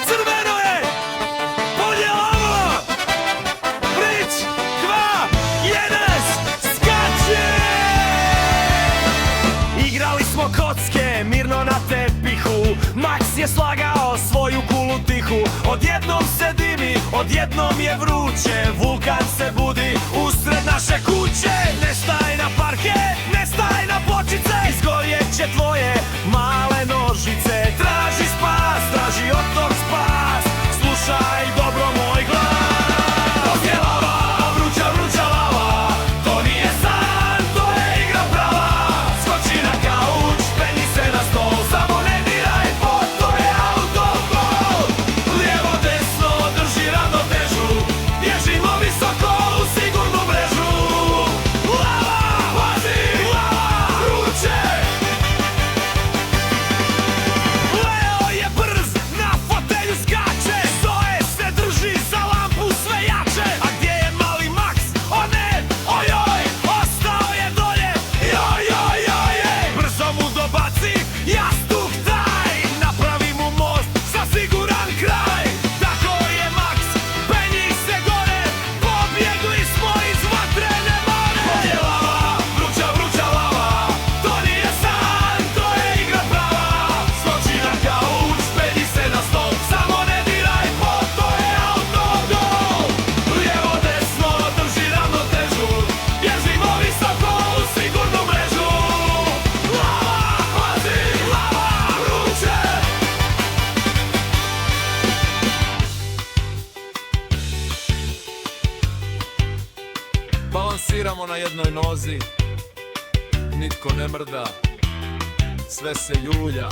Crveno je! Podjelamo! Prič, 2, 1, skače! Igrali smo kocke, mirno na tepihu. Max je slagao svoju kulu tihu. Odjednom se dimi, odjednom je vruće. Vulkan se budi usred naše kuće. Ne staj na parke, ne staj na pločice. Izgorjet će tvoje male nožice. Traži spas, traži od tog spas. Slušaj dobro moj glas. Posjelava, vruća, vruća lava. To nije san, to je igra prava. Skoči na kauč, penji se na stol. Samo ne diraj pod, to je autogol. Lijevo, desno, drži ravnotežu. Bježimo visoko u sigurnu mrežu. Lava, pazi, lava, vruće. Leo je brz, na fotelju skače. Zoe se drži za lampu sve jače. A gdje je mali Max? O ne, ojoj, ostao je dolje. Joj, joj, joj, ej. Brzo mu dobaci jastuk taj. Napravi mu most za siguran kraj. Tako je Max, penji se gore. Pobjegli smo iz vatrene more. Podjelava, vruća, vruća lava. To nije san, to je igra prava. Skoči na kauč, penji se na stol. Samo ne diraj pod, to je autogol. Lijevo, desno, drži ravnotežu. Bježimo visoko u sigurnu mrežu. Lava, pazi, lava, vruće. Balansiramo na jednoj nozi, nitko ne mrda, sve se ljulja.